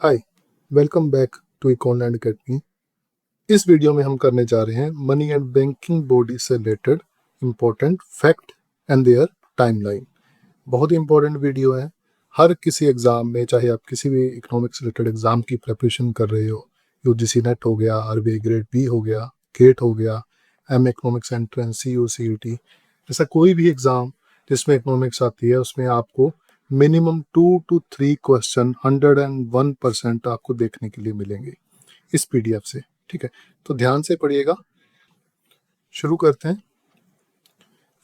Hi, welcome back to Econland academy. इस video में हम करने जा रहे हैं मनी एंड बैंकिंग बॉडी से related important fact and their timeline. बहुत ही इंपॉर्टेंट वीडियो है। हर किसी एग्जाम में, चाहे आप किसी भी इकोनॉमिक्स रिलेटेड एग्जाम की प्रिपरेशन कर रहे हो, यूजीसी नेट हो गया, आरबीआई ग्रेड बी हो गया, गेट हो गया, M economics entrance, CU CET, ऐसा कोई भी एग्जाम जिसमें इकोनॉमिक्स आती है उसमें आपको मिनिमम 2 to 3 क्वेश्चन 101% आपको देखने के लिए मिलेंगे इस पीडीएफ से। ठीक है, तो ध्यान से पढ़िएगा। शुरू करते हैं।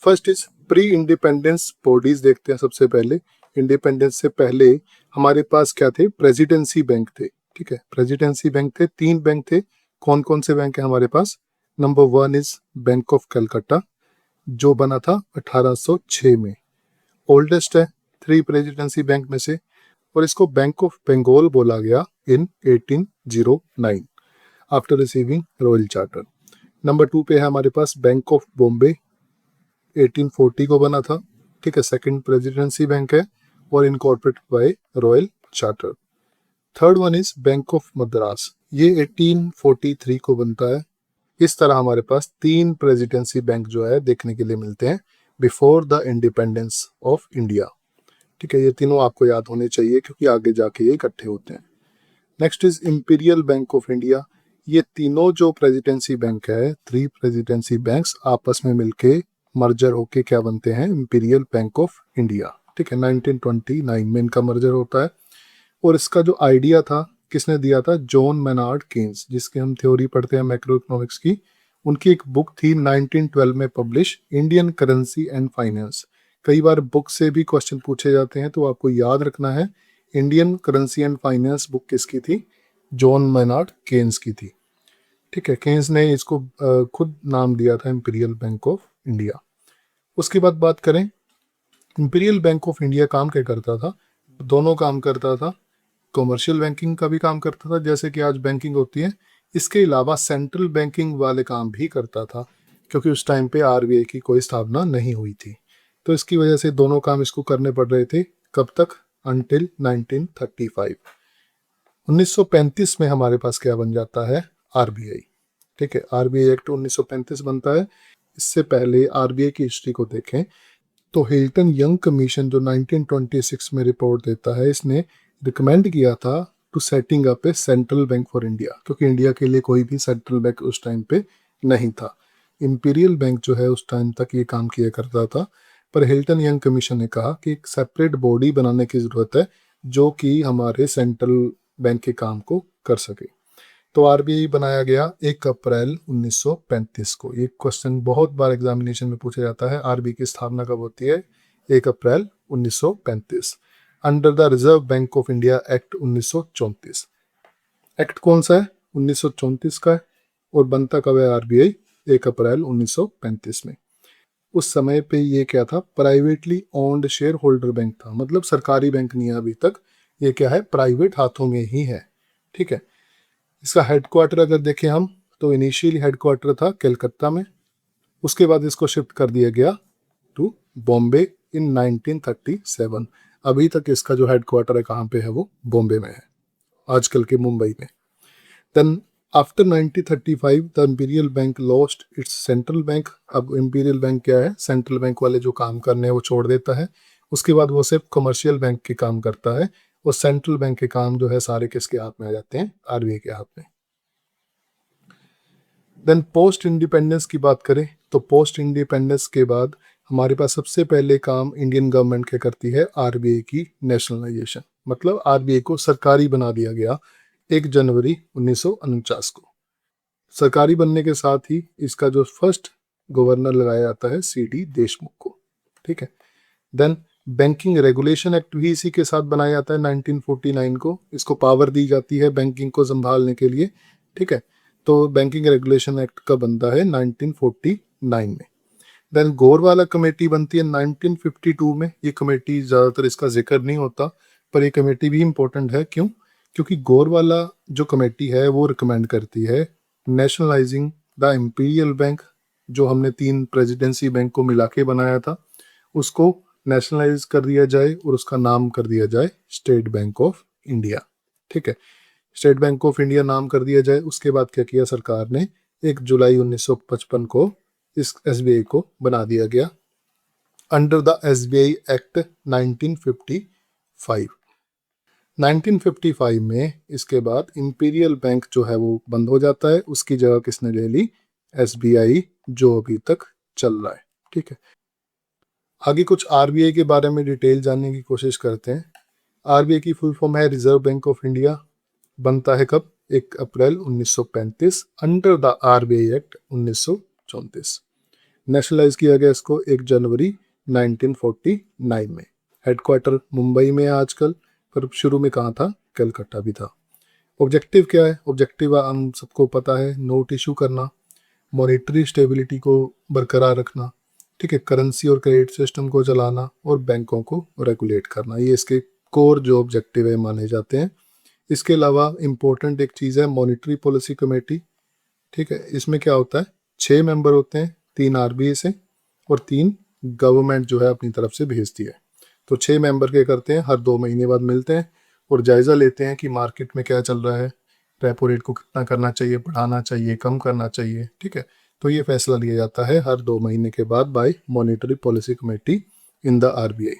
First is pre independence bodies देखते हैं। सबसे पहले इंडिपेंडेंस से पहले हमारे पास क्या थे? प्रेसिडेंसी बैंक थे। ठीक है, प्रेसिडेंसी बैंक थे, 3 बैंक थे। कौन कौन से बैंक है हमारे पास? Number 1 is bank of Calcutta, जो बना था 1806 में, ओल्डेस्ट है 3 प्रेसिडेंसी बैंक में से, और इसको बैंक ऑफ बंगाल बोला गया इन 1809 after receiving royal charter. Number 2 पे है हमारे पास बैंक ऑफ बॉम्बे, 1840 को बना था। ठीक है, सेकंड प्रेसिडेंसी बैंक है और incorporate by royal charter. Third one is bank of Madras, ये 1843 को बनता है। इस तरह हमारे पास 3 प्रेसिडेंसी बैंक जो है देखने के लिए मिलते हैं before the independence of India. ठीक है, ये तीनों आपको याद होने चाहिए क्योंकि आगे जाके ये इकट्ठे होते हैं। Next is imperial bank of India. ये तीनों जो प्रेसिडेंसी बैंक है, 3 प्रेसिडेंसी बैंक्स आपस में मिलके मर्जर होके क्या बनते हैं? Imperial bank of India. ठीक है, 1929 में इनका मर्जर होता है। और इसका जो आइडिया था किसने दिया था? जॉन मेनार्ड केन्स, जिसकी हम थ्योरी पढ़ते हैं मैक्रो इकोनॉमिक्स की। उनकी एक बुक थी 1912 में publish, Indian currency and finance. कई बार बुक से भी क्वेश्चन पूछे जाते हैं, तो आपको याद रखना है Indian currency and finance book किसकी थी? जॉन मेनार्ड केन्स की थी। ठीक है, केन्स ने इसको खुद नाम दिया था इंपीरियल बैंक ऑफ इंडिया। उसके बाद बात करें, इंपीरियल बैंक ऑफ इंडिया काम क्या करता था? दोनों काम करता था। कॉमर्शियल बैंकिंग का भी काम करता था, जैसे कि आज बैंकिंग होती है। इसके अलावा सेंट्रल बैंकिंग वाले काम भी करता था, क्योंकि उस टाइम पे आरबीआई की कोई स्थापना नहीं हुई थी। तो इसकी वजह से दोनों काम इसको करने पड़ रहे थे। कब तक? अंटिल 1935। 1935 में हमारे पास क्या बन जाता है? आरबीआई। ठीक है, आरबीआई एक्ट 1935 बनता है। इससे पहले आरबीआई की हिस्ट्री को देखें तो हिल्टन यंग कमीशन जो 1926 में रिपोर्ट देता है, इसने रिकमेंड किया था to setting up a central bank for India, क्योंकि इंडिया के लिए कोई भी सेंट्रल बैंक उस टाइम पे नहीं था। इंपीरियल बैंक जो है उस टाइम तक ये काम किया करता था, पर हिल्टन यंग कमीशन ने कहा कि एक सेपरेट बॉडी बनाने की ज़रूरत है जो कि हमारे सेंट्रल बैंक के काम को कर सके। तो आरबीआई बनाया गया 1 अप्रैल 1935 को। ये क्वेश्चन बहुत बार एग्जामिनेशन में पूछा जाता है, आरबीआई की स्थापना कब होती है? 1 अप्रैल 1935, under the reserve bank of India act 1934। Act कौन सा है? 1934 का है। और बनता कब है आरबीआई? 1 अप्रैल 1935 में। उस समय पे ये क्या था? Privately owned share holder bank था, मतलब सरकारी बैंक नहीं है अभी तक, ये क्या है? प्राइवेट हाथों में ही है। ठीक है, इसका हेडक्वार्टर अगर देखें हम तो इनिशियली हेडक्वार्टर था कलकत्ता में, उसके बाद इसको शिफ्ट कर दिया गया टू बॉम्बे इन 1937। अभी तक इसका जो हेडक्वार्टर है कहाँ पे है? वो बॉम्बे में है, आजकल के मुंबई में। Then after 1935 the imperial bank lost its central bank. अब इंपीरियल बैंक क्या है? सेंट्रल बैंक वाले जो काम करने हैं वो छोड़ देता है। उसके बाद वो सिर्फ कमर्शियल बैंक के काम करता है, और सेंट्रल बैंक के काम जो है सारे किसके हाथ में आ जाते हैं? आरबीआई के हाथ में। देन पोस्ट इंडिपेंडेंस की बात करें तो पोस्ट इंडिपेंडेंस के बाद हमारे पास सबसे पहले काम इंडियन गवर्नमेंट क्या करती है? आरबीआई की नेशनलाइजेशन, मतलब आरबीआई को सरकारी बना दिया गया 1 जनवरी 1949 को। सरकारी बनने के साथ ही इसका जो फर्स्ट गवर्नर लगाया जाता है सीडी देशमुख को। ठीक है, देन बैंकिंग रेगुलेशन एक्ट भी इसी के साथ बनाया जाता है 1949 को। इसको पावर दी जाती है बैंकिंग को संभालने के लिए। ठीक है, तो बैंकिंग रेगुलेशन एक्ट का बनता है 1949 में। देन गोरवाला कमेटी बनती है 1952 में। ये कमेटी ज़्यादातर इसका जिक्र नहीं होता, पर ये कमेटी भी इम्पोर्टेंट है। क्यों? क्योंकि गोरवाला जो कमेटी है वो रिकमेंड करती है नेशनलाइजिंग द इंपीरियल बैंक, जो हमने 3 प्रेसिडेंसी बैंक को मिला के बनाया था, उसको नेशनलाइज कर दिया जाए और उसका नाम कर दिया जाए स्टेट बैंक ऑफ इंडिया। ठीक है, स्टेट बैंक ऑफ इंडिया नाम कर दिया जाए। उसके बाद क्या किया सरकार ने, 1 जुलाई 1955 को इस एसबीआई को बना दिया गया अंडर द एसबीआई एक्ट 1955। 1955 में इसके बाद इंपीरियल बैंक जो है वो बंद हो जाता है, उसकी जगह किसने ले ली, एसबीआई, जो अभी तक चल रहा है। ठीक है, आगे कुछ आरबीआई के बारे में डिटेल जानने की कोशिश करते हैं। आरबीआई की फुल फॉर्म है रिजर्व बैंक ऑफ इंडिया। बनता है कब, 1 अप्रैल 1935 under the RBI act 1934। Nationalise किया गया इसको 1 जनवरी 1949 में। हेडक्वार्टर मुंबई में है आजकल, पर शुरू में कहाँ था, कलकत्ता भी था। ऑब्जेक्टिव क्या है, ऑब्जेक्टिव हम सबको पता है, नोट इशू करना, मॉनेटरी स्टेबिलिटी को बरकरार रखना, ठीक है, करेंसी और क्रेडिट सिस्टम को चलाना और बैंकों को रेगुलेट करना, ये इसके कोर जो ऑब्जेक्टिव है माने जाते हैं। इसके अलावा इम्पोर्टेंट एक चीज़ है मॉनेटरी पॉलिसी कमेटी। ठीक है, इसमें क्या होता है, 6 मेंबर होते हैं, 3 आरबीआई से और 3 गवर्नमेंट जो है अपनी तरफ से भेजती है। तो 6 मेंबर क्या करते हैं, हर 2 महीने बाद मिलते हैं और जायज़ा लेते हैं कि मार्केट में क्या चल रहा है, रेपो रेट को कितना करना चाहिए, बढ़ाना चाहिए, कम करना चाहिए। ठीक है, तो ये फैसला लिया जाता है हर 2 महीने के बाद by monetary policy committee in the RBI.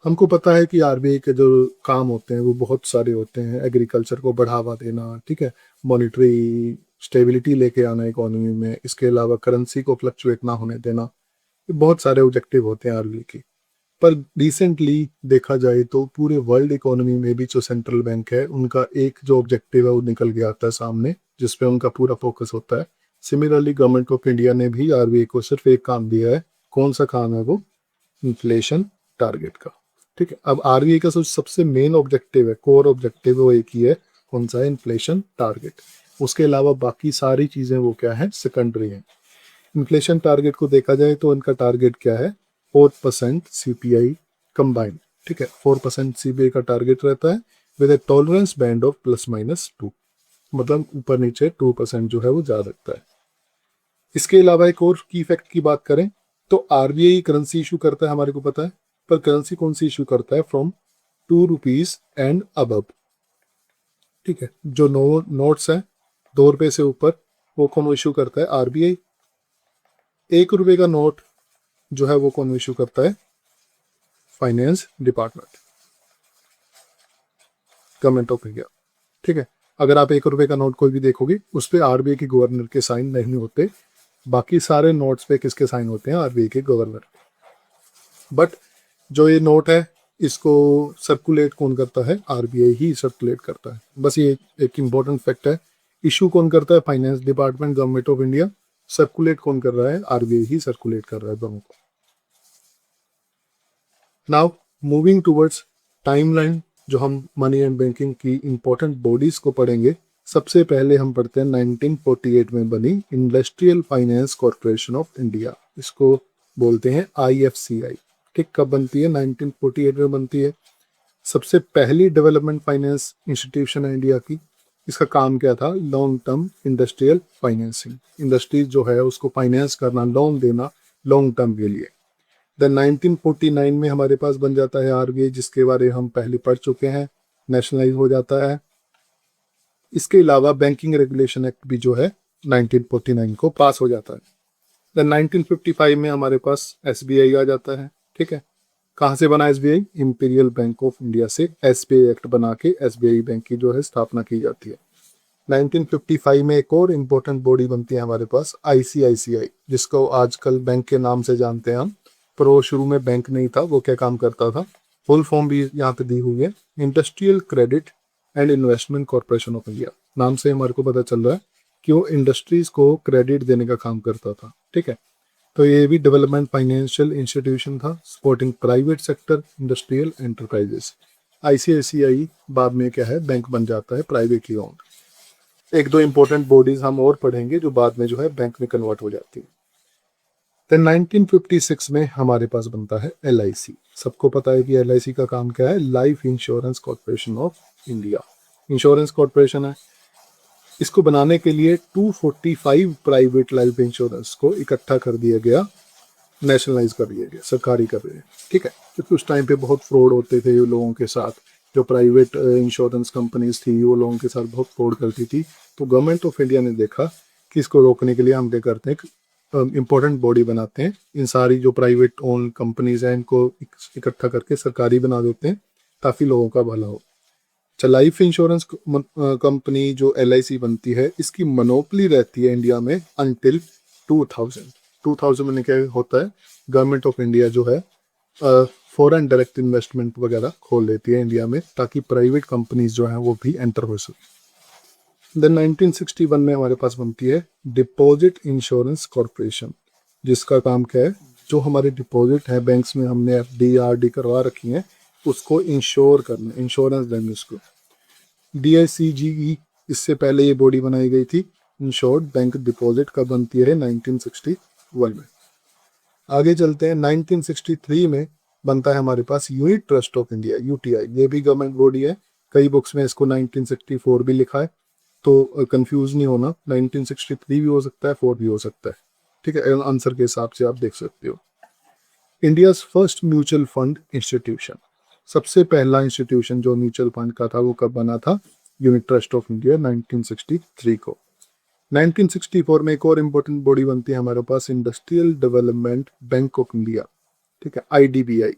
हमको पता है कि आरबीआई के जो काम होते हैं वो बहुत सारे होते हैं, एग्रीकल्चर को बढ़ावा देना, ठीक है, मॉनेटरी स्टेबिलिटी लेके आना इकोनॉमी में, इसके अलावा करेंसी को फ्लक्चुएट ना होने देना, ये बहुत सारे ऑब्जेक्टिव होते हैं आरबीआई की। पर रिसेंटली देखा जाए तो पूरे वर्ल्ड इकोनॉमी में भी जो सेंट्रल बैंक है उनका एक जो ऑब्जेक्टिव है वो निकल के आता है सामने, जिसपे उनका पूरा फोकस होता है। सिमिलरली गवर्नमेंट ऑफ इंडिया ने भी आरबीआई को सिर्फ एक काम दिया है, कौन सा काम है वो, इन्फ्लेशन टारगेट का। ठीक है, अब आरबीआई का सबसे मेन ऑब्जेक्टिव है, कोर ऑब्जेक्टिव वो एक ही है, कौन सा है, इन्फ्लेशन टारगेट। उसके अलावा बाकी सारी चीजें वो क्या है, सेकेंडरी हैं। इन्फ्लेशन टारगेट को देखा जाए तो इनका टारगेट क्या है, 4% सीपीआई कंबाइंड। ठीक है, 4% सीपीआई का टारगेट रहता है with A tolerance band of ±2, मतलब ऊपर नीचे 2% जो है वो जा सकता है। इसके अलावा एक और की फैक्ट की बात करें तो आरबीआई करेंसी इशू करता है, हमारे को पता है, पर करेंसी कौन सी इशू करता है, फ्रॉम 2 रुपीज एंड अबव। ठीक है, जो नोट्स हैं 2 रुपए से ऊपर, वो कौन इशू करता है, आरबीआई। 1 रुपए का नोट जो है वो कौन इशू करता है, finance department, government of India. ठीक है, अगर आप 1 रुपए का नोट कोई भी देखोगे उस पर आरबीआई के गवर्नर के साइन नहीं होते, बाकी सारे नोट्स पे किसके साइन होते हैं, आरबीआई के गवर्नर। बट जो ये नोट है इसको सर्कुलेट कौन करता है, आरबीआई ही सर्कुलेट करता है। बस ये एक इम्पोर्टेंट फैक्ट है, इशू कौन करता है, finance department, government of India. Circulate कौन कर रहा है, आरबीआई ही सर्कुलेट कर रहा है दोनों को। नाउ मूविंग टूवर्ड्स टाइमलाइन, जो हम मनी एंड बैंकिंग की इंपॉर्टेंट बॉडीज को पढ़ेंगे। सबसे पहले हम पढ़ते हैं 1948 में बनी industrial finance corporation of India, इसको बोलते हैं आईएफसीआई। ठीक, कब बनती है, 1948 में बनती है। सबसे पहली डेवलपमेंट फाइनेंस इंस्टीट्यूशन है इंडिया की। इसका काम क्या था, long term industrial financing, industries जो है उसको फाइनेंस करना, लोन देना लॉन्ग टर्म के लिए। देन 1949 में हमारे पास बन जाता है आरबीआई, जिसके बारे हम पहले पढ़ चुके हैं, नेशनलाइज हो जाता है। इसके अलावा बैंकिंग रेगुलेशन एक्ट भी जो है 1949 को पास हो जाता है। देन 1955 में हमारे पास एसबीआई आ जाता है। ठीक है, कहाँ से बना SBI, imperial bank of India से एसबीआई एक्ट बना के एसबीआई बैंक की जो है स्थापना की जाती है। 1955 में एक और इम्पोर्टेंट बॉडी बनती है हमारे पास, आईसीआईसीआई, जिसको आजकल बैंक के नाम से जानते हैं हम, पर वो शुरू में बैंक नहीं था। वो क्या काम करता था, फुल फॉर्म भी यहाँ पे दी हुई है, industrial credit and investment corporation of India. नाम से हमारे को पता चल रहा है कि वो इंडस्ट्रीज को क्रेडिट देने का काम करता था। ठीक है, तो ये भी डेवलपमेंट फाइनेंशियल इंस्टीट्यूशन था, supporting private sector industrial enterprises. ICICI बाद में क्या है, बैंक बन जाता है, प्राइवेटली ओन्ड। 1-2 इंपॉर्टेंट बॉडीज हम और पढ़ेंगे जो बाद में जो है बैंक में कन्वर्ट हो जाती है। तो 1956 में हमारे पास बनता है एलआईसी। सबको पता है कि एलआईसी का काम क्या है, life insurance corporation of India, insurance corporation है। इसको बनाने के लिए 245 प्राइवेट लाइफ इंश्योरेंस को इकट्ठा कर दिया गया, नेशनलाइज कर दिया गया, सरकारी कर दिया। ठीक है, क्योंकि उस टाइम पे बहुत फ्रॉड होते थे लोगों के साथ, जो प्राइवेट इंश्योरेंस कंपनीज थी वो लोगों के साथ बहुत फ्रॉड करती थी। तो गवर्नमेंट ऑफ इंडिया ने देखा कि इसको रोकने के लिए हम क्या करते हैं, इम्पोर्टेंट बॉडी बनाते हैं, इन सारी जो प्राइवेट ओन कंपनीज हैं इनको इकट्ठा करके सरकारी बना देते हैं ताकि लोगों का भला हो। अच्छा, लाइफ इंश्योरेंस कंपनी जो LIC बनती है, इसकी मोनोपली रहती है इंडिया में अनटिल 2000 में क्या होता है, गवर्नमेंट ऑफ इंडिया जो है फॉरेन डायरेक्ट इन्वेस्टमेंट वगैरह खोल लेती है इंडिया में ताकि प्राइवेट कंपनीज जो हैं वो भी एंटर हो सके। देन 1961 में हमारे पास बनती है डिपॉजिट इंश्योरेंस कॉरपोरेशन, जिसका काम क्या है, जो हमारे डिपॉजिट है बैंक्स में हमने FD RD करवा रखी हैं उसको इंश्योर करना, इंश्योरेंस देंगे उसको। DICGE इससे पहले ये बॉडी बनाई गई थी। इंश्योर्ड बैंक डिपॉजिट कब बनती है, 1961 में। आगे चलते हैं, 1963 में बनता है हमारे पास unit trust of India, UTI। ये भी गवर्नमेंट बॉडी है, कई बुक्स में इसको 1964 भी लिखा है, तो कंफ्यूज नहीं होना, 1963 भी हो सकता है, 4 भी हो सकता है, ठीक है, आंसर के हिसाब से आप देख सकते हो। India's first mutual fund institution, सबसे पहला इंस्टीट्यूशन जो म्यूचुअल फंड का था वो कब बना था, यूनिट ट्रस्ट ऑफ इंडिया, 1963 को। 1964 में एक और इम्पोर्टेंट बॉडी बनती है हमारे पास, industrial development bank of India, ठीक है, IDBI।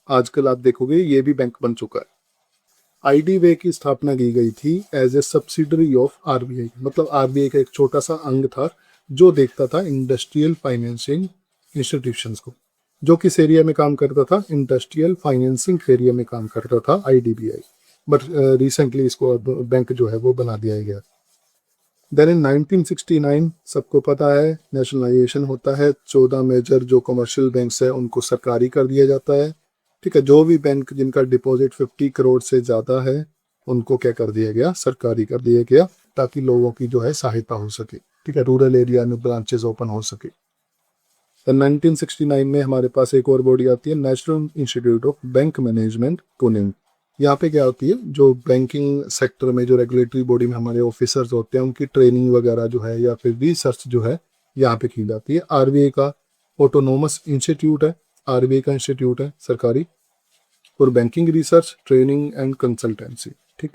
आजकल आप देखोगे ये भी बैंक बन चुका है। IDBI की स्थापना की गई थी as a subsidiary of RBI, मतलब RBI का एक छोटा सा अंग था जो देखता था इंडस्ट्रियल फाइनेंसिंग इंस्टीट्यूशंस को। जो किस एरिया में काम करता था, इंडस्ट्रियल फाइनेंसिंग एरिया में काम करता था IDBI, बट रिसेंटली इसको बैंक जो है वो बना दिया गया। देन इन 1969 सबको पता है नेशनलाइजेशन होता है, 14 मेजर जो कमर्शियल बैंक्स है उनको सरकारी कर दिया जाता है, ठीक है। जो भी बैंक जिनका डिपॉजिट 50 करोड़ से ज़्यादा है उनको क्या कर दिया गया, सरकारी कर दिया गया, ताकि लोगों की जो है सहायता हो सके, ठीक है, रूरल एरिया में ब्रांचेस ओपन हो सके। 1969 में हमारे पास एक और बॉडी आती है, national institute of bank management Pune. यहाँ पे क्या होती है, जो बैंकिंग सेक्टर में जो रेगुलेटरी बॉडी में हमारे ऑफिसर्स होते हैं उनकी ट्रेनिंग वगैरह जो है या फिर रिसर्च जो है यहाँ पे की जाती है। RBI का ऑटोनोमस इंस्टीट्यूट है, RBI का इंस्टीट्यूट है सरकारी, और banking research, training and consultancy, ठीक।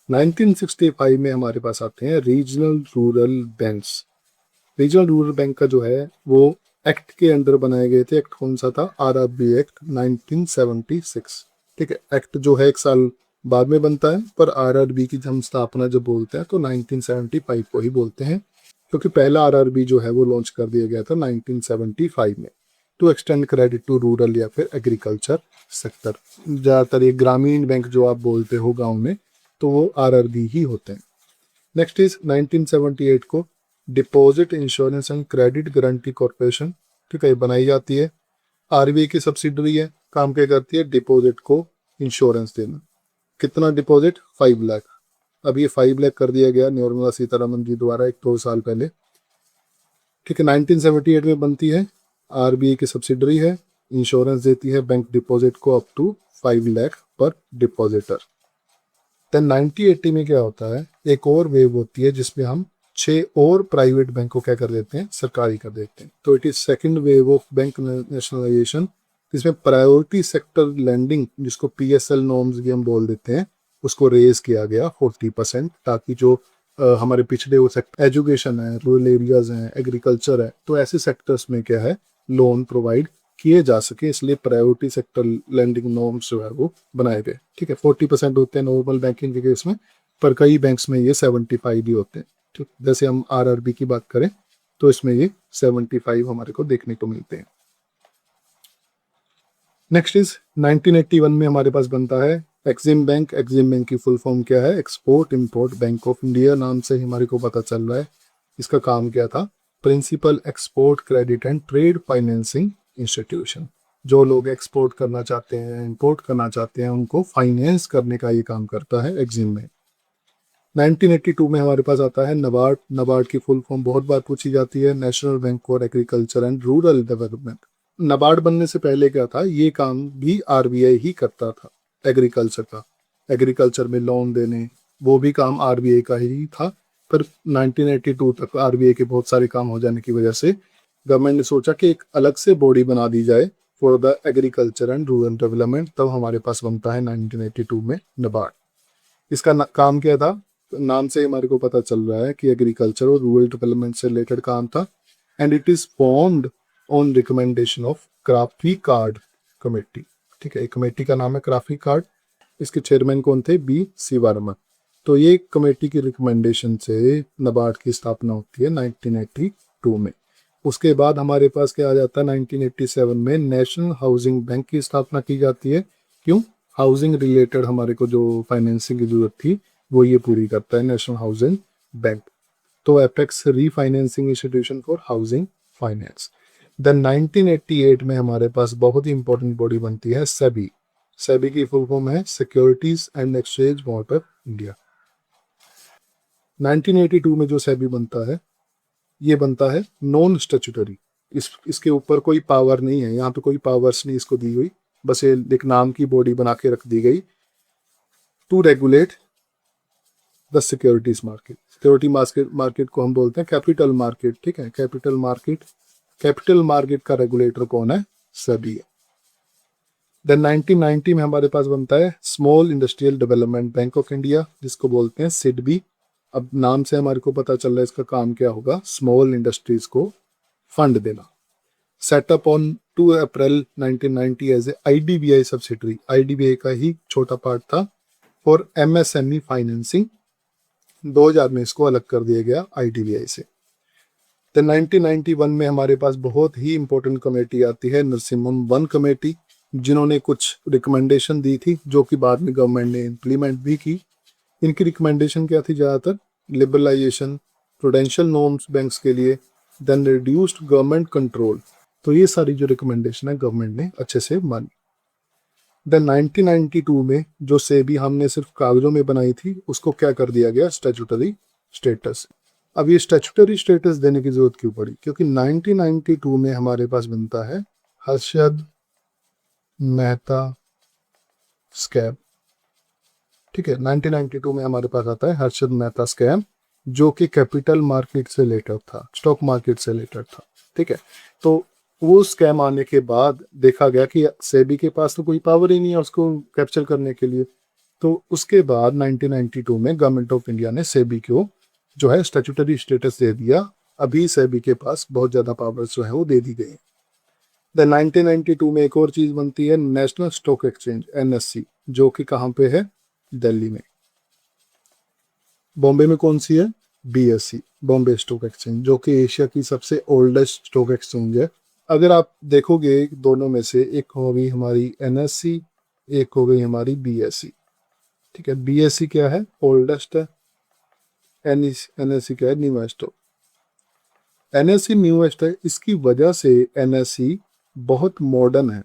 1965 में हमारे पास आते हैं regional rural banks. Regional rural bank का जो है वो एक्ट के अंडर बनाए गए थे। एक्ट कौन सा था, RRB एक्ट 1976, ठीक है। एक्ट जो है एक साल बाद में बनता है, पर RRB की हम स्थापना जब बोलते हैं तो 1975 को ही बोलते हैं, क्योंकि पहला RRB जो है वो लॉन्च कर दिया गया था 1975 में, to extend credit to rural या फिर एग्रीकल्चर सेक्टर। ज़्यादातर ये ग्रामीण बैंक जो आप बोलते हो गाँव में, तो वो RRB ही होते हैं। नेक्स्ट इज 1978 को deposit insurance and credit guarantee corporation, ठीक है, बनाई जाती है। RBI की सब्सिडरी है, काम क्या करती है, डिपॉजिट को इंश्योरेंस देना। कितना डिपॉजिट, 5 लाख। अब ये 5 लाख कर दिया गया निर्मला सीतारमन जी द्वारा 1-2 साल पहले, ठीक है। 1978 में बनती है, RBI की सब्सिडरी है, इंश्योरेंस देती है बैंक डिपॉजिट को अप टू 5 लाख पर डिपॉजिटर। देन 1980 में क्या होता है, एक और वेव होती है जिसमें हम 6 और प्राइवेट बैंक को क्या कर देते हैं, सरकारी कर देते हैं। तो it is second wave of bank nationalisation, जिसमें प्रायोरिटी सेक्टर लैंडिंग, जिसको PSL नॉर्म्स भी हम बोल देते हैं, उसको रेज किया गया 40%, ताकि जो हमारे पिछड़े वो सेक्टर, एजुकेशन है, रूरल एरियाज हैं, एग्रीकल्चर है, तो ऐसे सेक्टर्स में क्या है, लोन प्रोवाइड किए जा सके, इसलिए प्रायोरिटी सेक्टर लैंडिंग नॉर्म्स जो है वो बनाए गए, ठीक है। 40% होते हैं नॉर्मल बैंकिंग के केस में, पर कई बैंक्स में ये 75 भी होते हैं, ठीक। जैसे हम RRB की बात करें तो इसमें ये 75 हमारे को देखने को मिलते हैं। नेक्स्ट इज 1981 में हमारे पास बनता है एक्सिम बैंक। एक्सिम बैंक की फुल फॉर्म क्या है, export import bank of India, नाम से ही हमारे को पता चल रहा है। इसका काम क्या था, principal export credit and trade financing institution. जो लोग एक्सपोर्ट करना चाहते हैं, इंपोर्ट करना चाहते हैं, उनको फाइनेंस करने का ये काम करता है एक्सिम में। 1982 में हमारे पास आता है नबार्ड। नबार्ड की फुल फॉर्म बहुत बार पूछी जाती है, national bank for agriculture and rural development. NABARD बनने से पहले क्या था, ये काम भी RBI ही करता था, एग्रीकल्चर का, एग्रीकल्चर में लोन देने, वो भी काम RBI का ही था। पर 1982 तक RBI के बहुत सारे काम हो जाने की वजह से गवर्नमेंट ने सोचा कि एक अलग से बॉडी बना दी जाए for the agriculture and rural development, तब हमारे पास बनता है 1982 में नबार्ड। इसका काम क्या था? नाम से हमारे को पता चल रहा है कि एग्रीकल्चर और रूरल डेवलपमेंट से रिलेटेड काम था। And it is formed on recommendation of CRAFICARD committee. ठीक है, एक कमेटी का नाम है क्राफी कार्ड। इसके चेयरमैन कौन थे? B.C. वर्मा। तो ये कमेटी की रिकमेंडेशन से नबार्ड की स्थापना होती है 1982 में। उसके बाद हमारे पास क्या आ जाता है? 1987 में नेशनल हाउसिंग बैंक की स्थापना की जाती है। क्यों? हाउसिंग रिलेटेड हमारे को जो फाइनेंसिंग की जरूरत थी वो ये पूरी करता है नेशनल हाउसिंग बैंक। तो apex refinancing institution for housing finance. Then 1988 में हमारे पास बहुत ही इंपॉर्टेंट बॉडी बनती है सेबी। सेबी की फुल फॉर्म है securities and exchange board of India. 1982 में जो सेबी बनता है ये बनता है नॉन स्टैट्यूटरी। इसके ऊपर कोई पावर नहीं है, यहाँ पे कोई पावर्स नहीं इसको दी हुई, बस ये एक नाम की बॉडी बना के रख दी गई to regulate the securities market. Security market को हम बोलते हैं कैपिटल मार्केट। ठीक है, कैपिटल मार्केट का रेगुलेटर कौन है? सेबी है। देन 1990 में हमारे पास बनता है small industrial development bank of India, जिसको बोलते हैं सिडबी। अब नाम से हमारे को पता चल रहा है इसका काम क्या होगा? स्मॉल इंडस्ट्रीज को फंड देना। Setup on 2 April 1990 as a IDBI subsidiary. IDBI का ही छोटा पार्ट था फॉर MSME फाइनेंसिंग। 2000 में इसको अलग कर दिया गया IDBI से। तो 1991 में हमारे पास बहुत ही इंपॉर्टेंट कमेटी आती है, नरसिम्हम वन कमेटी, जिन्होंने कुछ रिकमेंडेशन दी थी जो कि बाद में गवर्नमेंट ने इम्प्लीमेंट भी की। इनकी रिकमेंडेशन क्या थी? ज़्यादातर लिबरलाइजेशन, प्रूडेंशियल नॉर्म्स बैंक्स के लिए, देन रिड्यूस्ड गवर्नमेंट कंट्रोल। तो ये सारी जो रिकमेंडेशन है गवर्नमेंट ने अच्छे से मानी। देन 1992 में जो सेबी हमने सिर्फ कागजों में बनाई थी उसको क्या कर दिया गया? Statutory status. अब ये स्टैट्यूटरी स्टेटस देने की जरूरत क्यों पड़ी? क्योंकि 1992 में हमारे पास बनता है हर्षद मेहता स्कैम। ठीक है, 1992 में हमारे पास आता है हर्षद मेहता स्कैम, जो कि कैपिटल मार्केट से रिलेटेड था, स्टॉक मार्केट से रिलेटेड था। ठीक है, तो वो स्कैम आने के बाद देखा गया कि सेबी के पास तो कोई पावर ही नहीं है उसको कैप्चर करने के लिए। तो उसके बाद 1992 में गवर्नमेंट ऑफ इंडिया ने सेबी को जो है स्टैट्यूटरी स्टेटस दे दिया। अभी सेबी के पास बहुत ज़्यादा पावर्स जो है वो दे दी गई। देन 1992 में एक और चीज़ बनती है नेशनल स्टॉक एक्सचेंज NSE, जो कि कहाँ पे है? दिल्ली में। बॉम्बे में कौन सी है? BSE, बॉम्बे स्टॉक एक्सचेंज, जो कि एशिया की सबसे ओल्डेस्ट स्टॉक एक्सचेंज है। अगर आप देखोगे दोनों में से एक हो गई हमारी NSE, एक हो गई हमारी BSE। ठीक है, BSE क्या है? ओल्डेस्ट है। NSE क्या है? न्यूएस्ट। NSE न्यूएस्ट है, इसकी वजह से NSE बहुत मॉडर्न है।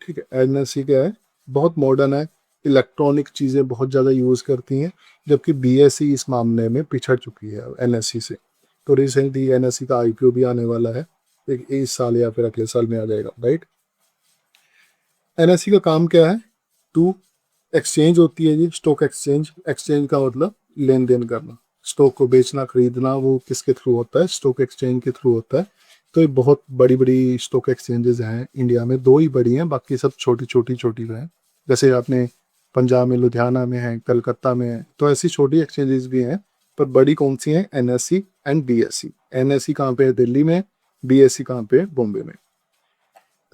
ठीक है, NSE क्या है? बहुत मॉडर्न है, इलेक्ट्रॉनिक चीज़ें बहुत ज़्यादा यूज़ करती हैं, जबकि BSE इस मामले में पिछड़ चुकी है NSE से। तो रिसेंटली NSE का IPO भी आने वाला है, एक इस साल या फिर अगले साल में आ जाएगा, राइट। NSE का काम क्या है? टू एक्सचेंज होती है जी, स्टॉक एक्सचेंज। एक्सचेंज का मतलब लेन देन करना, स्टॉक को बेचना खरीदना, वो किसके थ्रू होता है? स्टॉक एक्सचेंज के थ्रू होता है। तो ये बहुत बड़ी बड़ी स्टॉक एक्सचेंजेस हैं इंडिया में, 2 ही बड़ी हैं, बाकी सब छोटी छोटी हैं। जैसे आपने पंजाब में लुधियाना में है, कलकत्ता में है, तो ऐसी छोटी एक्सचेंजेस भी हैं, पर बड़ी कौन सी हैं? NSE and BSE। NSE कहाँ पे है? दिल्ली में। BSE कहाँ पे है? बॉम्बे में।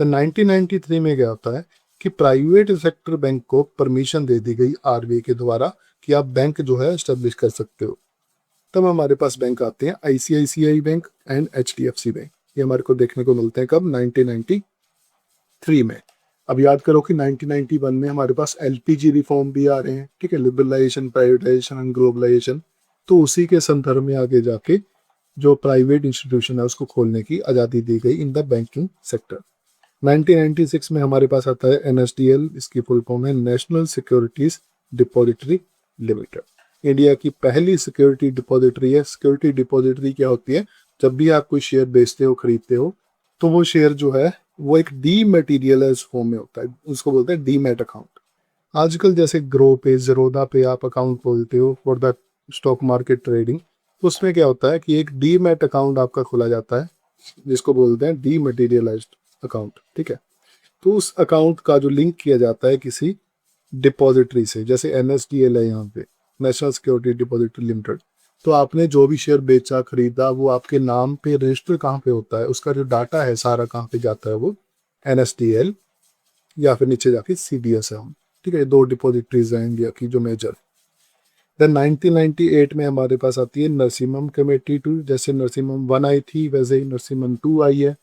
तो 1993 में क्या होता है कि प्राइवेट सेक्टर बैंक को परमिशन दे दी गई RBI के द्वारा कि आप बैंक जो है एस्टेब्लिश कर सकते हो। तब हमारे पास बैंक आते हैं ICICI bank and HDFC bank. ये हमारे को देखने को मिलते हैं कब? 1993 में। अब याद करो कि 1991 में हमारे पास LPG रिफॉर्म भी आ रहे हैं। ठीक है, लिबरलाइजेशन, प्राइवेटाइजेशन एंड ग्लोबलाइजेशन। तो उसी के संदर्भ में आगे जाके जो प्राइवेट इंस्टीट्यूशन है उसको खोलने की आज़ादी दी गई इन द बैंकिंग सेक्टर। 1996 में हमारे पास आता है NSDL, इसकी फुल फॉर्म है national securities depository limited. India की पहली सिक्योरिटी डिपॉजिटरी है। सिक्योरिटी डिपॉजिटरी क्या होती है? जब भी आप कोई शेयर बेचते हो, खरीदते हो, तो वो शेयर जो है वो एक डीमैटेरियलाइज्ड फॉर्म में होता है, उसको बोलते हैं डीमैट अकाउंट। आजकल जैसे ग्रो पे, ज़ेरोधा पे आप अकाउंट खोलते हो for the stock market trading, उसमें क्या होता है कि एक डीमैट अकाउंट आपका खोला जाता है, जिसको बोलते हैं डीमैटेरियलाइज्ड अकाउंट। ठीक है, तो उस अकाउंट का जो लिंक किया जाता है किसी डिपॉजिटरी से, जैसे NSDL है यहाँ पे, नेशनल सिक्योरिटी डिपॉजिटरी लिमिटेड। तो आपने जो भी शेयर बेचा खरीदा वो आपके नाम पे रजिस्टर कहाँ पे होता है, उसका जो डाटा है सारा कहाँ पे जाता है, वो NSDL या फिर नीचे जाके CDS है। ठीक है, ये 2 डिपॉजिटरीज हैं इंडिया की जो मेजर। देन 1998 में हमारे पास आती है नरसिम्हम कमेटी 2। जैसे नरसिम्हम 1 आई थी वैसे ही नरसिम्हम 2 आई है।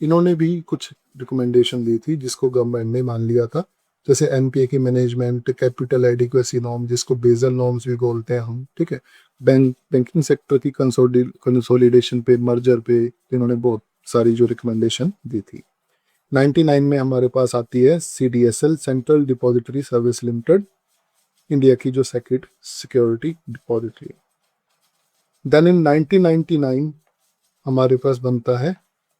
इन्होंने भी कुछ रिकमेंडेशन दी थी जिसको गवर्नमेंट ने मान लिया था, जैसे NPA की मैनेजमेंट, कैपिटल एडिक्वेसी नॉर्म जिसको बेजल नॉर्म्स भी बोलते हैं हम। ठीक है, बैंकिंग सेक्टर की कंसोलिडेशन पे, मर्जर पे इन्होंने बहुत सारी जो रिकमेंडेशन दी थी। 99 में हमारे पास आती है CDSL, central depository service limited, India की जो secret security depository. Then in 1999 हमारे पास बनता है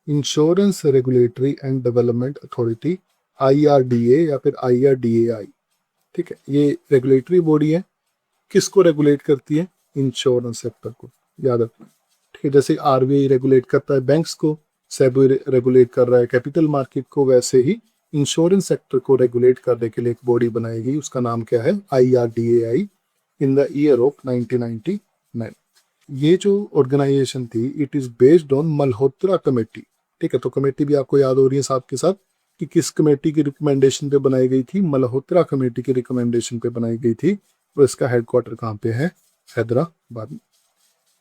insurance regulatory and development authority, IRDA या फिर IRDAI। ठीक है, ये रेगुलेटरी बॉडी है, किसको रेगुलेट करती है? इंश्योरेंस सेक्टर को, याद रखना। ठीक है, जैसे RBI रेगुलेट करता है बैंक्स को, सेबी रेगुलेट कर रहा है कैपिटल मार्केट को, वैसे ही इंश्योरेंस सेक्टर को रेगुलेट करने के लिए एक बॉडी बनाई गई, उसका नाम क्या है? IRDAI, in the year of 1999। ये जो ऑर्गेनाइजेशन थी, it is based on Malhotra committee. ठीक है, तो कमेटी भी आपको याद हो रही है साथ के साथ कि किस कमेटी की रिकमेंडेशन पे बनाई गई थी? मल्होत्रा कमेटी की रिकमेंडेशन पे बनाई गई थी। और इसका हेडक्वार्टर कहाँ पे है? हैदराबाद में।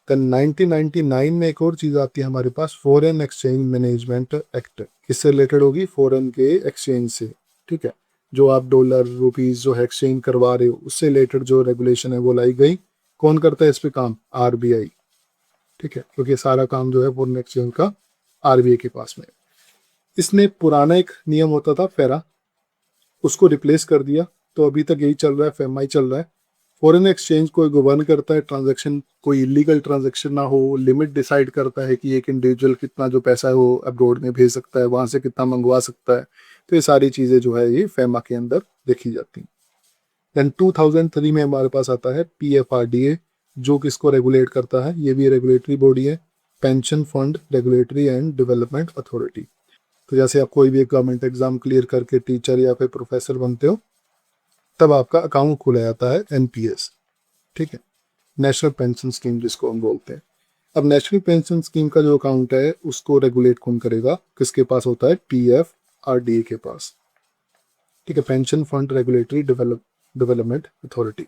देन 1999 में एक और चीज आती है हमारे पास, फॉरेन एक्सचेंज मैनेजमेंट एक्ट। किससे रिलेटेड होगी? फॉरेन के एक्सचेंज से। ठीक है, जो आप डॉलर रुपीज जो है एक्सचेंज करवा रहे हो, उससे रिलेटेड जो रेगुलेशन है वो लाई गई। कौन करता है इस पे काम? RBI। ठीक है, क्योंकि सारा काम जो है फॉरेन एक्सचेंज का RBI के पास में। इसने पुराना एक नियम होता था फेरा, उसको रिप्लेस कर दिया, तो अभी तक यही चल रहा है, FEMI चल रहा है। फॉरेन एक्सचेंज को गवर्न करता है, ट्रांजैक्शन कोई इलीगल ट्रांजैक्शन ना हो, लिमिट डिसाइड करता है कि एक इंडिविजुअल कितना जो पैसा है वो अब्रॉड में भेज सकता है, वहां से कितना मंगवा सकता है। तो ये सारी चीजें जो है ये FEMA के अंदर देखी जाती हैं। देन 2003 में हमारे पास आता है PFRDA, जो किसको रेगुलेट करता है? ये भी रेगुलेटरी बॉडी है, pension fund regulatory and development authority. तो जैसे आप कोई भी एक गवर्नमेंट एग्जाम क्लियर करके टीचर या फिर प्रोफेसर बनते हो, तब आपका अकाउंट खोला जाता है NPS। ठीक है, नेशनल पेंशन स्कीम जिसको हम बोलते हैं। अब नेशनल पेंशन स्कीम का जो अकाउंट है उसको रेगुलेट कौन करेगा? किसके पास होता है? PFRDA के पास। ठीक है, pension fund regulatory development authority.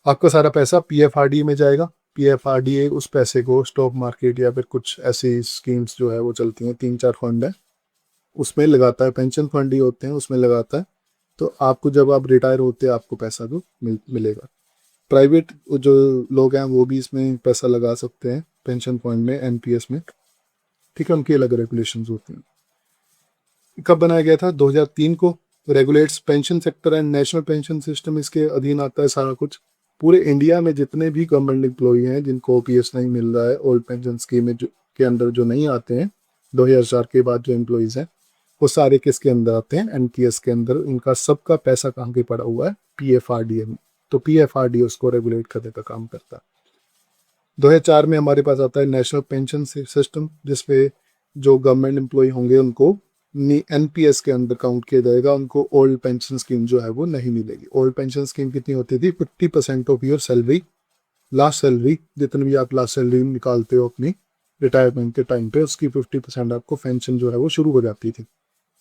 आपका सारा पैसा PFRDA में जाएगा। PFRDA उस पैसे को स्टॉक मार्केट या फिर कुछ ऐसी स्कीम्स जो है वो चलती हैं, 3-4 फंड है, उसमें लगाता है। पेंशन फंड ही होते हैं, उसमें लगाता है। तो आपको जब आप रिटायर होते हैं आपको पैसा जो मिलेगा। प्राइवेट जो लोग हैं वो भी इसमें पैसा लगा सकते हैं, पेंशन फंड में, NPS में। ठीक है, उनकी अलग रेगुलेशंस होती हैं। कब बनाया गया था? 2003 को। Regulates pension sector and national pension system, इसके अधीन आता है सारा कुछ। पूरे इंडिया में जितने भी गवर्नमेंट एम्प्लॉई हैं जिनको OPS नहीं मिल रहा है, ओल्ड पेंशन स्कीम के अंदर जो नहीं आते हैं, 2004 के बाद जो एम्प्लॉयज़ हैं वो सारे किसके अंदर आते हैं? NPS के अंदर। इनका सबका पैसा कहाँ के पड़ा हुआ है? PFRDA में। तो PFRDA उसको रेगुलेट करने का काम करता है। 2004 में हमारे पास आता है नेशनल पेंशन सिस्टम, जिसपे जो गवर्नमेंट एम्प्लॉय होंगे उनको NPS के अंदर काउंट किया जाएगा, उनको ओल्ड पेंशन स्कीम जो है वो नहीं मिलेगी। ओल्ड पेंशन स्कीम कितनी होती थी? 50% of your salary, last salary, जितनी भी आप लास्ट सैलरी निकालते हो अपनी रिटायरमेंट के टाइम पे, उसकी 50% आपको पेंशन जो है वो शुरू हो जाती थी।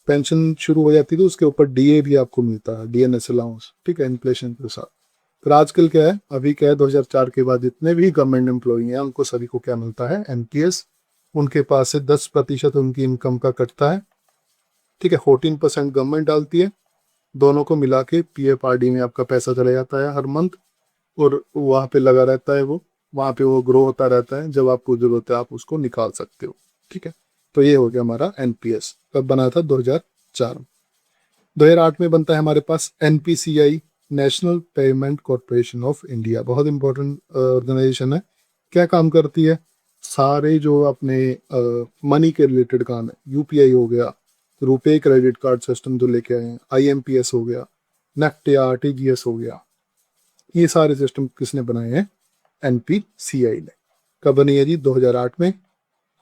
पेंशन शुरू हो जाती थी, उसके ऊपर DA भी आपको मिलता है, DNS अलाउंस। ठीक है, इन्फ्लेशन के साथ। फिर आजकल क्या है, अभी क्या है, 2004 के बाद जितने भी गवर्नमेंट एम्प्लॉई हैं उनको सभी को क्या मिलता है? NPS। उनके पास से 10% उनकी इनकम का कटता है। ठीक है, 14% गवर्नमेंट डालती है, दोनों को मिला के PFRD में आपका पैसा चला जाता है हर मंथ, और वहाँ पे लगा रहता है वो, वहाँ पे वो ग्रो होता रहता है। जब आपको जरूरत है आप उसको निकाल सकते हो। ठीक है, तो ये हो गया हमारा NPS। कब बना था? 2004। 2008 में बनता है हमारे पास NPCI, national payment corporation of India. बहुत इंपॉर्टेंट ऑर्गेनाइजेशन है। क्या काम करती है? सारे जो अपने मनी के रिलेटेड काम है, UPI हो गया, रुपे क्रेडिट कार्ड सिस्टम जो लेके आए हैं, IMPS हो गया, नेफ्ट या RTGS हो गया, ये सारे सिस्टम किसने बनाए हैं? NPCI ने। कब बनी है जी? 2008 में।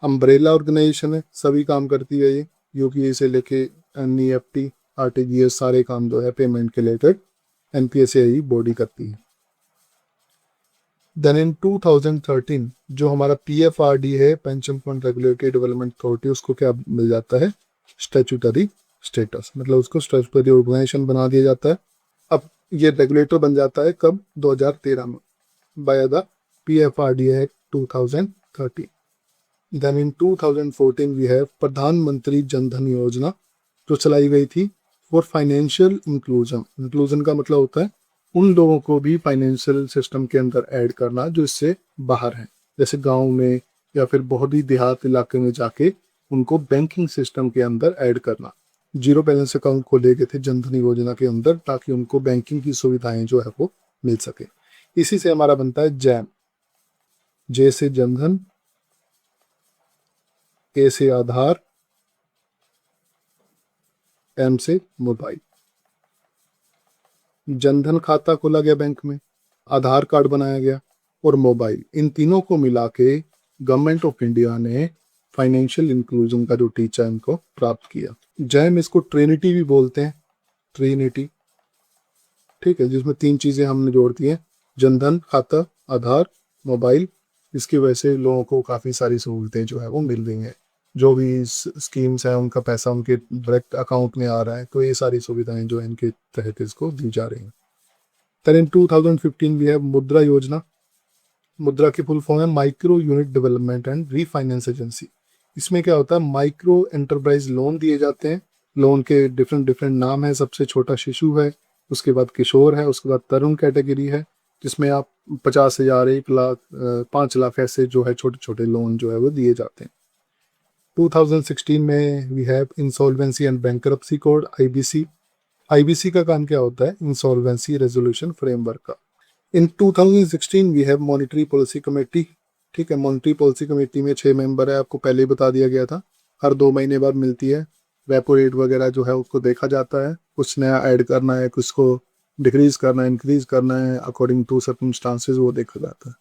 अम्ब्रेला ऑर्गेनाइजेशन है, सभी काम करती है ये, UPI से लेके NEFT, RTGS सारे काम जो है पेमेंट के रिलेटेड NPSAI बॉडी करती है। देन इन 2013 जो हमारा PFRD है, pension fund regulatory development authority, उसको क्या मिल जाता है, स्टैट्यूटरी स्टेटस, मतलब उसको स्टैट्यूटरी ऑर्गेनाइजेशन बना दिया जाता है। अब ये रेगुलेटर बन जाता है कब, 2013 में, by the PFRD act 2013। Then in 2014 we have Pradhan Mantri Jan धन योजना, जो चलाई गई थी फॉर फाइनेंशियल इंक्लूजन। इंक्लूजन का मतलब होता है उन लोगों को भी फाइनेंशियल सिस्टम के अंदर ऐड करना जो इससे बाहर हैं, जैसे गांव में या फिर बहुत ही देहात इलाके में जाके उनको बैंकिंग सिस्टम के अंदर ऐड करना। जीरो बैलेंस अकाउंट खोले गए थे जनधन योजना के अंदर ताकि उनको बैंकिंग की सुविधाएं जो है वो मिल सके। इसी से हमारा बनता है जैम, जे से जनधन, ए से आधार, एम से मोबाइल। जनधन खाता खोला गया बैंक में, आधार कार्ड बनाया गया और मोबाइल, इन तीनों को मिला के गवर्नमेंट ऑफ इंडिया ने फाइनेंशियल इंक्लूजन का जो टीचा है इनको प्राप्त किया। जैम इसको ट्रिनिटी भी बोलते हैं, ट्रिनिटी, ठीक है, जिसमें तीन चीजें हमने जोड़ दी हैं, जनधन खाता, आधार, मोबाइल। इसकी वजह से लोगों को काफ़ी सारी सहूलतें जो है वो मिल रही हैं, जो भी स्कीम्स हैं उनका पैसा उनके डायरेक्ट अकाउंट में आ रहा है, तो ये सारी सुविधाएं जो है इनके तहत इसको दी जा रही हैं। then in 2015 we have मुद्रा योजना। मुद्रा की फुल फॉर्म है micro unit development and refinance agency. इसमें क्या होता है, माइक्रो एंटरप्राइज लोन दिए जाते हैं। लोन के डिफरेंट नाम है, सबसे छोटा शिशु है, उसके बाद किशोर है, उसके बाद तरुण कैटेगरी है, जिसमें आप 50,000, 1 लाख, 5 लाख ऐसे जो है छोटे छोटे लोन जो है वो दिए जाते हैं। 2016 में we have insolvency and bankruptcy code, IBC। IBC का काम क्या होता है, इंसॉल्वेंसी रेजोल्यूशन फ्रेमवर्क का। In 2016 we have monetary policy committee, ठीक है। मॉनिटरी पॉलिसी कमेटी में 6 मेंबर है, आपको पहले ही बता दिया गया था, हर 2 महीने बाद मिलती है। रेपो रेट वगैरह जो है उसको देखा जाता है, कुछ नया ऐड करना है, कुछ को डिक्रीज करना है, इंक्रीज करना है, अकॉर्डिंग टू सर्कमस्टांसेस वो देखा जाता है।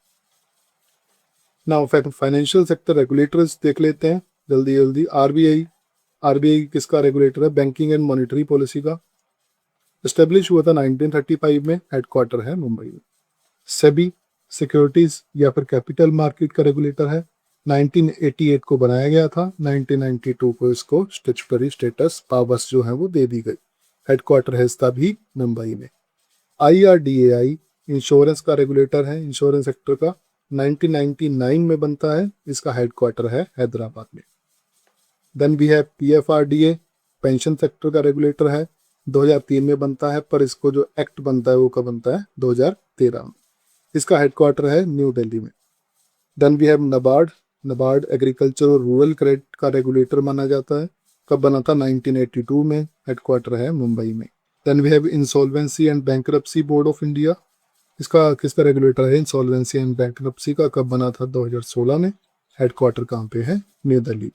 नाउ फाइनेंशियल सेक्टर रेगुलेटर्स देख लेते हैं जल्दी जल्दी। आरबीआई किसका रेगुलेटर है, बैंकिंग एंड मॉनिटरी पॉलिसी का। एस्टेब्लिश हुआ था 1935 में, हेडक्वार्टर है मुंबई में। सेबी सिक्योरिटीज या फिर कैपिटल मार्केट का रेगुलेटर है, 1988 को बनाया गया था, 1992 को इसको स्टैट्यूटरी स्टेटस पावर्स जो है वो दे दी गई। हेडक्वार्टर है इसका भी मुंबई में। IRDAI इंश्योरेंस का रेगुलेटर है, इंश्योरेंस सेक्टर का, 1999 में बनता है, इसका हेडक्वार्टर है हैदराबाद में। Then we have PFRDA, pension sector का रेगुलेटर है, 2003 में बनता है, पर इसको जो एक्ट बनता है वो कब बनता है, 2013 में। इसका हेडक्वार्टर है न्यू दिल्ली में। Then we have NABARD agriculture और रूरल क्रेडिट का रेगुलेटर माना जाता है, कब बना था, 1982 में, हेडक्वार्टर है मुंबई में। Then we have insolvency and bankruptcy board of India, इसका किसका रेगुलेटर है, इंसॉल्वेंसी एंड बैंकरप्सी का, कब बना था, 2016 में, हेडक्वार्टर कहाँ पे है, न्यू दिल्ली।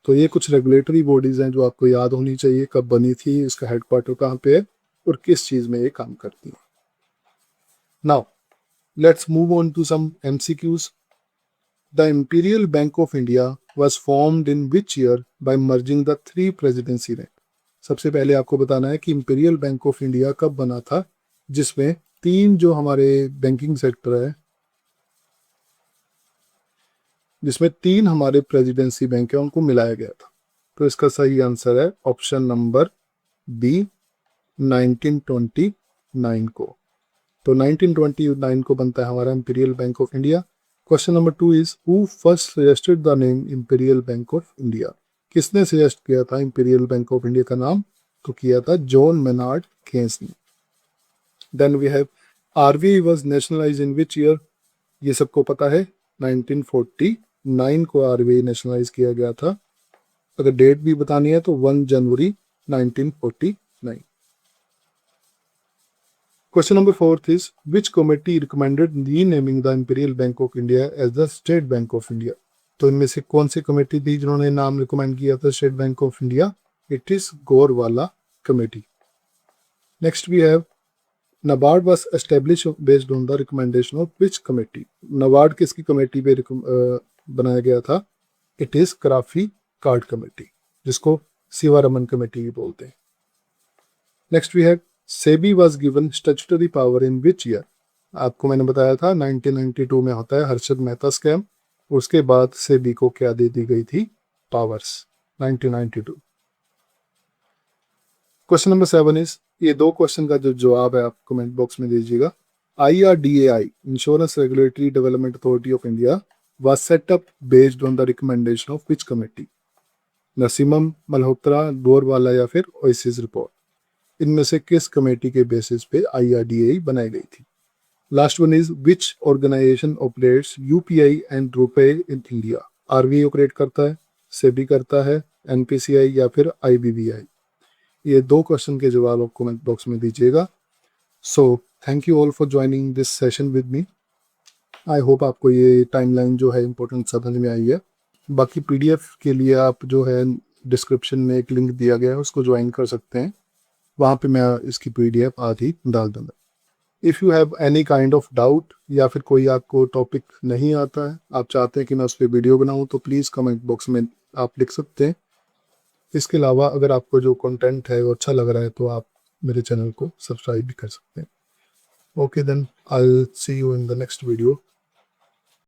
तो ये कुछ रेगुलेटरी बॉडीज हैं जो आपको याद होनी चाहिए, कब बनी थी, इसका हेडक्वार्टर कहाँ पे है और किस चीज में ये काम करती है। Now let's move on to some MCQs। The imperial bank of India was formed in which year by merging the 3 presidency rank. सबसे पहले आपको बताना है कि इंपीरियल बैंक ऑफ इंडिया कब बना था, जिसमें 3 जो हमारे बैंकिंग सेक्टर है, जिसमें 3 हमारे प्रेसिडेंसी बैंक है, उनको मिलाया गया था। तो इसका सही आंसर है ऑप्शन नंबर B, 1929 को। तो 1929 को बनता है हमारा imperial bank of India. Question number 2 is who first suggested the name imperial bank of India. किसने सजेस्ट किया था इंपीरियल बैंक ऑफ इंडिया का नाम, तो किया था जॉन मेनार्ड केन्स ने। Then we have RBI was nationalise in which year, ये सबको पता है, 1949 को RBI नेशनलाइज किया गया था। अगर डेट भी बतानी है तो 1 जनवरी 1949। Question number 4 is which committee recommended renaming the Imperial Bank of India as the State Bank of India। तो इनमें से कौन सी कमेटी थी जिन्होंने नाम रिकमेंड किया था state bank of India, it is Gorwala committee. Next we have NABARD was established based on the recommendation of which committee। NABARD किसकी कमेटी पे बनाया गया था, it is CRAFICARD committee, जिसको शिवारमन कमेटी भी बोलते हैं। Next we have SEBI was given statutory power in which year. आपको मैंने बताया था 1992 में होता है हर्षद मेहता स्कैम, उसके बाद सेबी को क्या दे दी गई थी, पावर्स, 1992। क्वेश्चन नंबर 7 इज, ये दो क्वेश्चन का जो जवाब है आप कमेंट बॉक्स में दीजिएगा। IRDAI, insurance regulatory development authority of India, was set up based on the recommendation of which committee? Narasimham, Malhotra, Dorwala या फिर ओएसिस रिपोर्ट। इनमें से किस कमेटी के बेसिस पे IRDAI बनाई गई थी? Last one is, which organisation operates UPI and RuPay in India? RBI operate करता है, सेबी करता है, NPCI या फिर IBBI? ये दो क्वेश्चन के जवाब आप कमेंट बॉक्स में दीजिएगा। So thank you all for joining this session with me. I hope आपको ये टाइमलाइन जो है इम्पोर्टेंट समझ में आई है। बाकी PDF के लिए आप जो है डिस्क्रिप्शन में एक लिंक दिया गया है, उसको ज्वाइन कर सकते हैं, वहाँ पे मैं इसकी PDF आधी डाल दूँगा। If you have any kind of doubt या फिर कोई आपको टॉपिक नहीं आता है, आप चाहते हैं कि मैं उस पर वीडियो बनाऊँ, तो प्लीज़ कमेंट बॉक्स में आप लिख सकते हैं। इसके अलावा अगर आपको जो कंटेंट है वो अच्छा लग रहा है तो आप मेरे चैनल को सब्सक्राइब भी कर सकते हैं। Okay then, I will see you in the next video.